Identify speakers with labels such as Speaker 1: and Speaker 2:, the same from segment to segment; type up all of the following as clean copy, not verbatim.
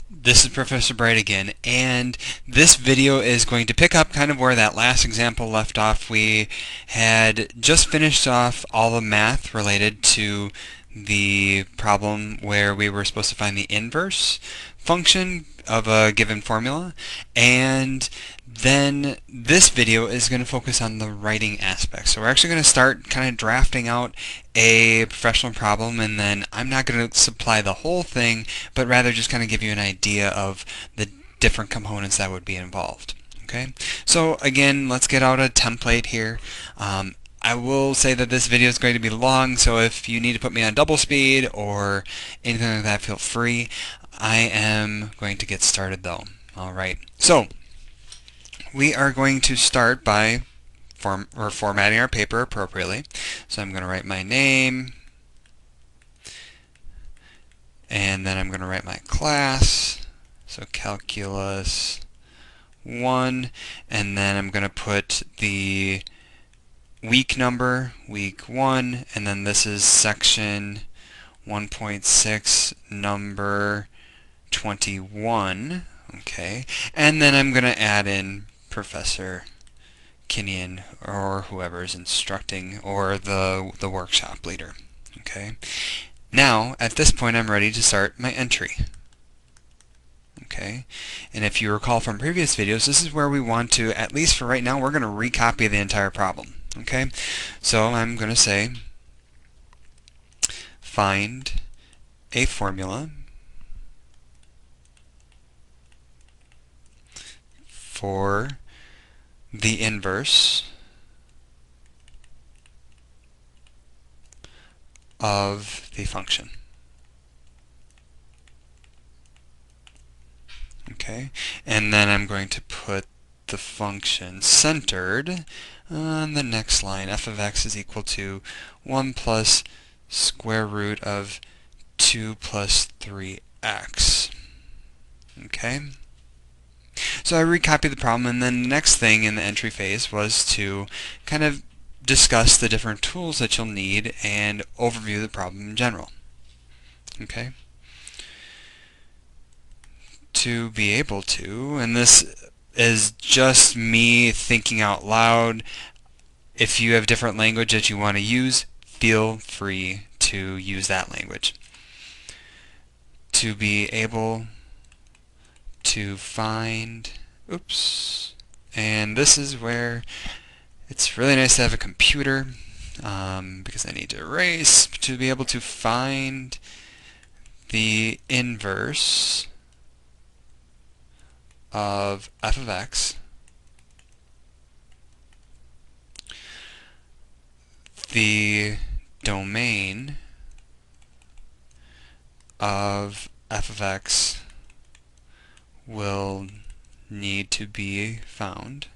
Speaker 1: This is Professor Bright again, and this video is going to pick up kind of where that last example left off. We had just finished off all the math related to the problem where we were supposed to find the inverse function of a given formula, and then this video is going to focus on the writing aspect. So we're actually going to start kind of drafting out a professional problem, and then I'm not going to supply the whole thing, but rather just kind of give you an idea of the different components that would be involved. Okay, so again, let's get out a template here. I will say that this video is going to be long, so if you need to put me on double speed or anything like that, feel free. I am going to get started though. Alright, so we are going to start by formatting our paper appropriately. So I'm going to write my name, and then I'm going to write my class, so Calculus 1, and then I'm going to put the week number, week 1, and then this is section 1.6, number 21, okay, and then I'm going to add in Professor Kinian or whoever's instructing, or the workshop leader, okay. Now, at this point, I'm ready to start my entry. Okay, and if you recall from previous videos, this is where we want to, at least for right now, we're going to recopy the entire problem. Okay, so I'm going to say find a formula for the inverse of the function. Okay, and then I'm going to put the function centered on the next line. F of x is equal to 1 plus square root of 2 plus 3x. Okay, so I recopied the problem, and then the next thing in the entry phase was to kind of discuss the different tools that you'll need and overview the problem in general. Okay, to be able to, and this is just me thinking out loud. If you have different language that you want to use, feel free to use that language. To be able to find, and this is where it's really nice to have a computer, because I need to erase, to be able to find the inverse of f of x, the domain of f of x will need to be found.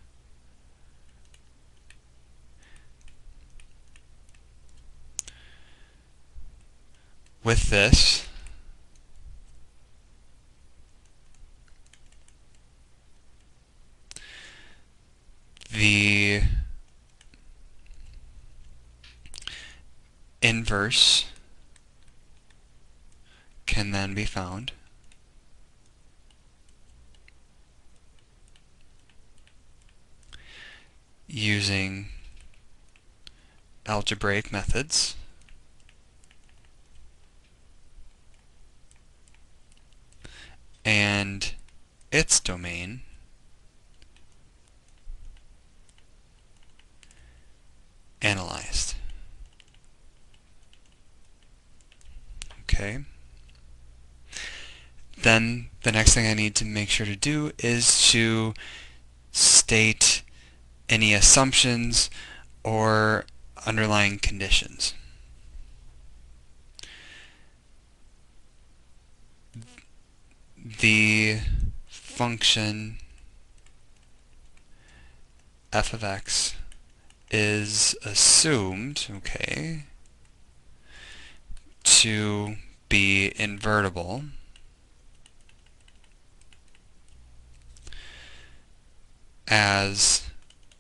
Speaker 1: With this, the inverse can then be found using algebraic methods and its domain analyzed. Okay. Then the next thing I need to make sure to do is to state any assumptions or underlying conditions. The function f of x is assumed, okay, to be invertible as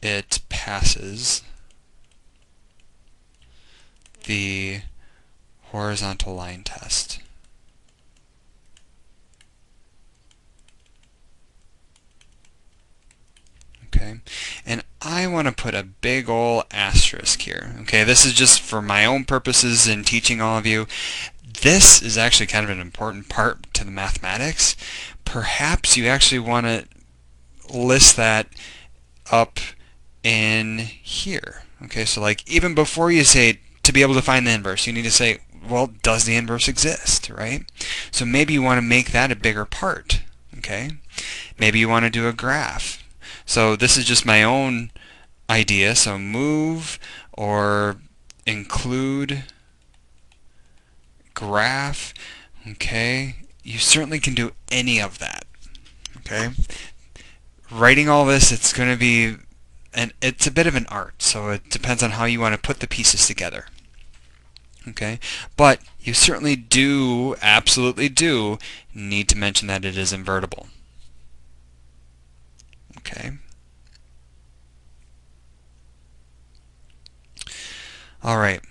Speaker 1: it passes the horizontal line test. Okay, and I want to put a big ol' asterisk here. Okay, this is just for my own purposes in teaching all of you. This is actually kind of an important part to the mathematics. Perhaps you actually want to list that up in here. Okay, so like even before you say to be able to find the inverse, you need to say, well, does the inverse exist, right? So maybe you want to make that a bigger part. Okay, maybe you want to do a graph. So this is just my own idea. So move or include graph. Okay, you certainly can do any of that. Okay, writing all this, it's going to be, and it's a bit of an art, so it depends on how you want to put the pieces together. Okay, but you certainly do, absolutely do, need to mention that it is invertible. Okay. Alright,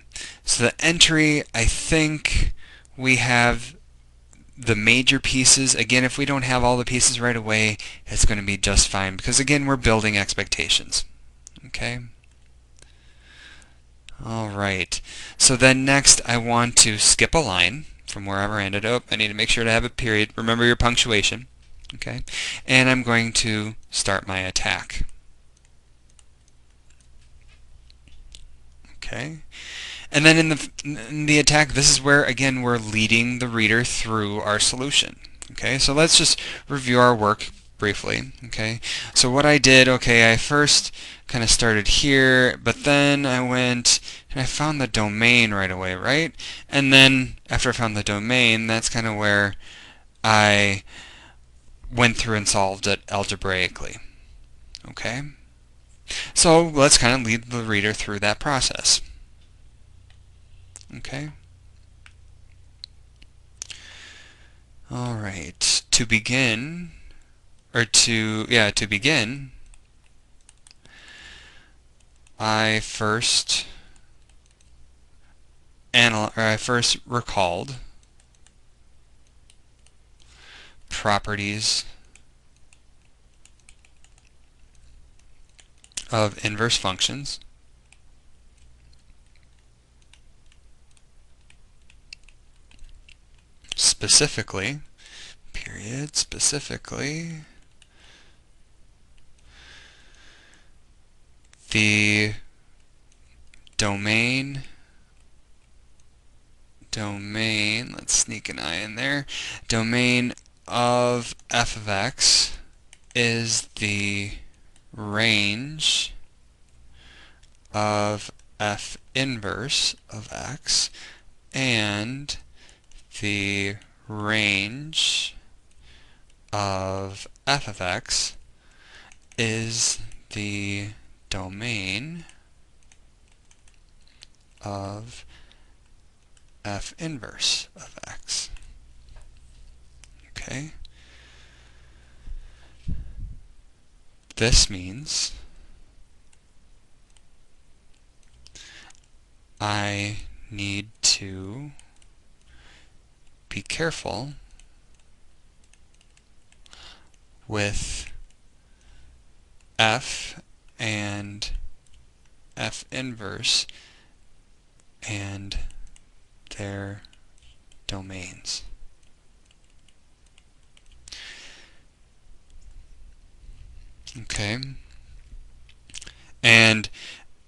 Speaker 1: so the entry, I think we have the major pieces. Again, if we don't have all the pieces right away, it's going to be just fine, because again, we're building expectations. Okay. Alright, so then next I want to skip a line from wherever I ended up. I need to make sure to have a period. Remember your punctuation. Okay, and I'm going to start my attack. Okay, and then in the attack, this is where again we're leading the reader through our solution. Okay, so let's just review our work briefly. Okay, so what I did, okay, I first kind of started here, but then I went and I found the domain right away, right? And then after I found the domain, that's kind of where I went through and solved it algebraically. Okay? So let's kind of lead the reader through that process. Okay? Alright, to begin, I first recalled properties of inverse functions. Specifically, the domain, let's sneak an I in there, domain of f of x is the range of f inverse of x, and the range of f of x is the domain of f inverse of x. Okay? This means I need to be careful with f and f inverse and their domains. Okay, and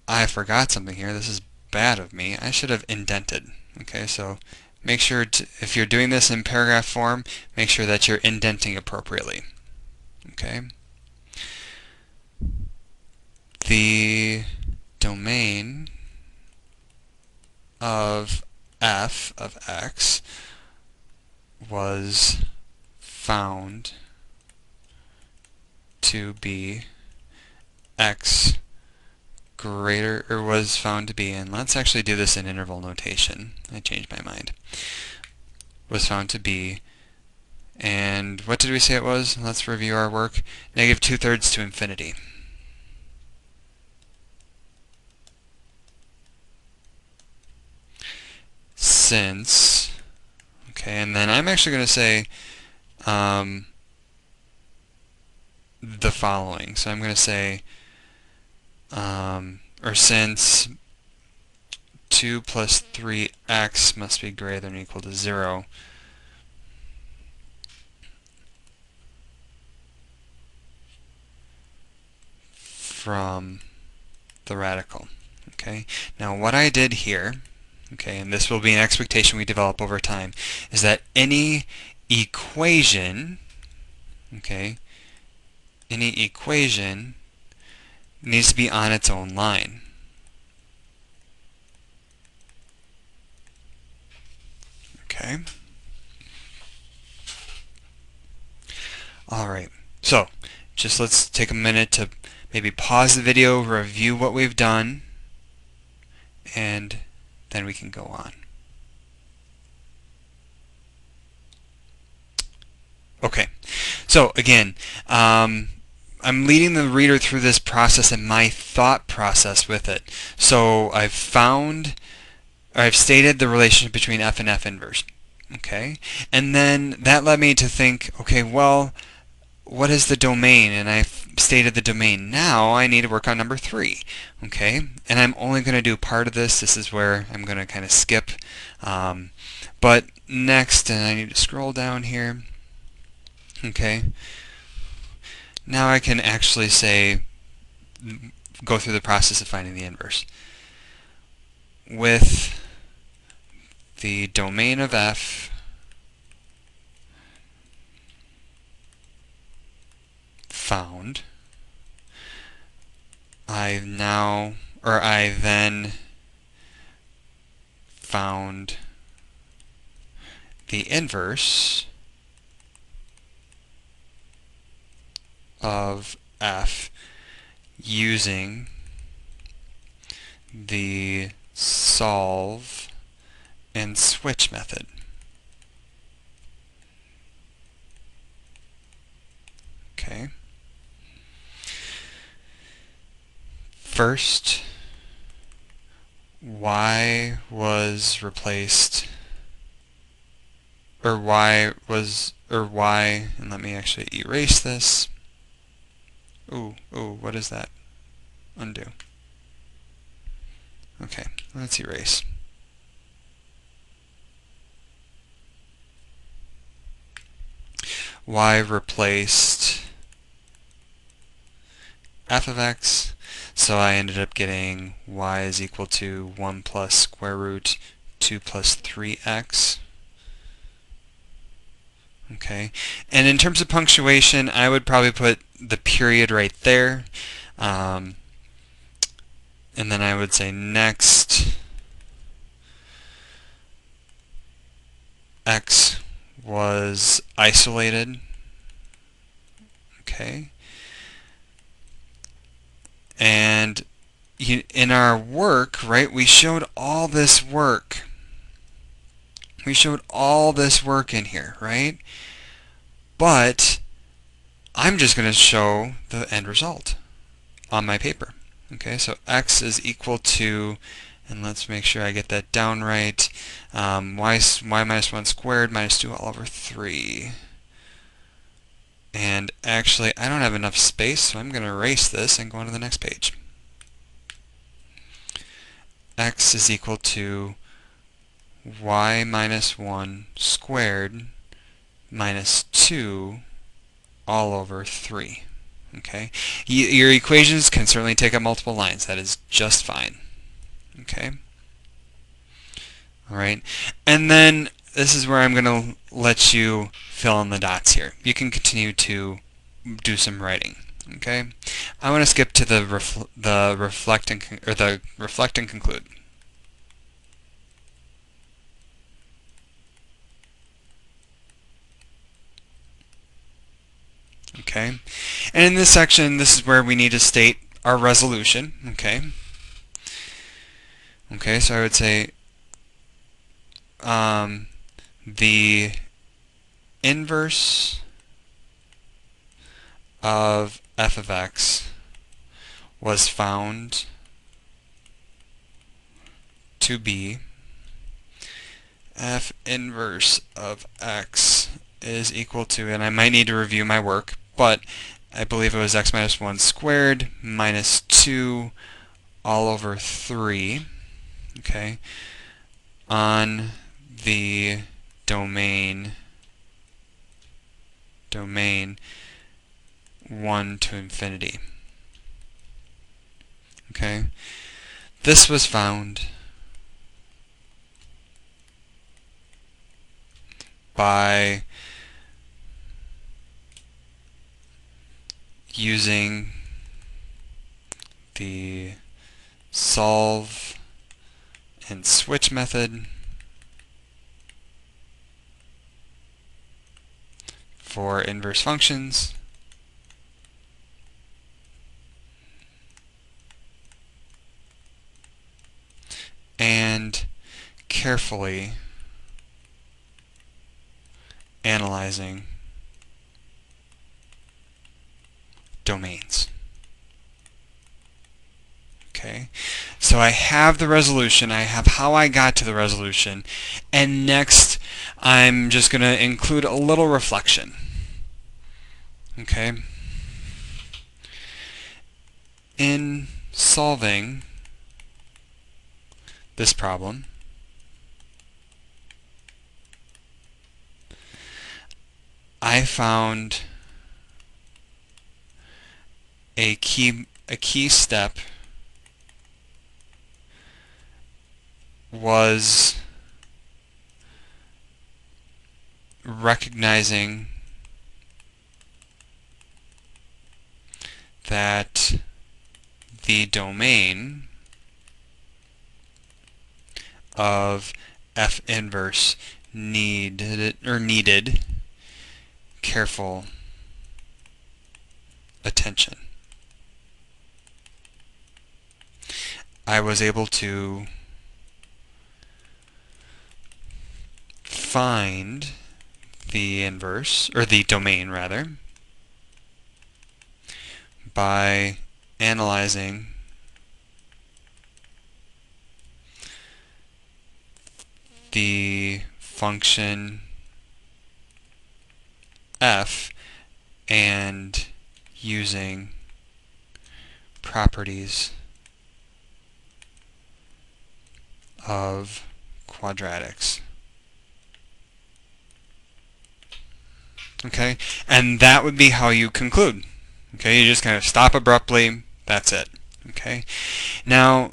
Speaker 1: I forgot something here. This is bad of me. I should have indented. Okay, so make sure to, if you're doing this in paragraph form, make sure that you're indenting appropriately. Okay, the domain of f of x was found to be x greater, or was found to be, and let's actually do this in interval notation. I changed my mind. Was found to be, and what did we say it was? Let's review our work. Negative 2/3 to infinity. Since, okay, and then I'm actually going to say the following. So I'm going to say, or since 2 plus 3x must be greater than or equal to 0, from the radical. Okay. Now what I did here, okay, and this will be an expectation we develop over time, is that any equation, okay, any equation needs to be on its own line. Okay. Alright, so just let's take a minute to maybe pause the video, review what we've done, and then we can go on. Okay, so again, I'm leading the reader through this process and my thought process with it. So I've stated the relationship between f and f inverse. Okay, and then that led me to think, okay, well, what is the domain? And I've stated the domain. Now I need to work on number 3. Okay, and I'm only going to do part of this. This is where I'm going to kind of skip. But next, and I need to scroll down here. Okay, now I can actually say, go through the process of finding the inverse. With the domain of f found, I then found the inverse of f using the solve and switch method. Okay. First, y was replaced, or y, and let me actually erase this. Ooh, what is that? Undo. Okay, let's erase. Y replaced f of x, so I ended up getting y is equal to 1 plus square root 2 plus 3x. Okay, and in terms of punctuation, I would probably put the period right there, and then I would say next x was isolated. Okay, and in our work, right, we showed all this work. We showed all this work in here, right? But I'm just going to show the end result on my paper. Okay, so x is equal to, and let's make sure I get that down right, y minus 1 squared minus 2 all over 3. And actually, I don't have enough space, so I'm going to erase this and go on to the next page. X is equal to y minus 1 squared minus 2 all over 3. Okay, your equations can certainly take up multiple lines. That is just fine. Okay. All right, and then this is where I'm going to let you fill in the dots here. You can continue to do some writing. Okay, I want to skip to the reflect and conclude. Okay, and in this section, this is where we need to state our resolution. Okay. Okay, so I would say the inverse of f of x was found to be f inverse of x is equal to, and I might need to review my work, but I believe it was x minus 1 squared minus 2 all over 3, okay, on the domain 1 to infinity. Okay, this was found by using the solve and switch method for inverse functions, and carefully analyzing domains. Okay, so I have the resolution, I have how I got to the resolution, and next I'm just going to include a little reflection. Okay, in solving this problem, I found a key step was recognizing that the domain of f inverse needed careful attention. I was able to find the inverse, or the domain rather, by analyzing the function f and using properties of quadratics. Okay, and that would be how you conclude. Okay, you just kind of stop abruptly, that's it. Okay, now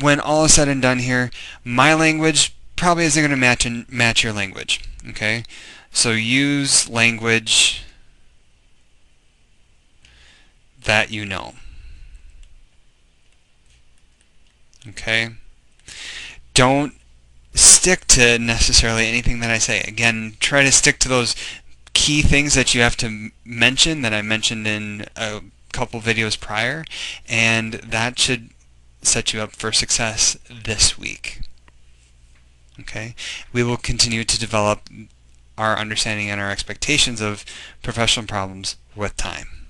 Speaker 1: when all is said and done here, my language probably isn't going to match your language. Okay, so use language that you know. Okay, don't stick to necessarily anything that I say. Again, try to stick to those key things that you have to mention that I mentioned in a couple videos prior, and that should set you up for success this week. Okay, we will continue to develop our understanding and our expectations of professional problems with time.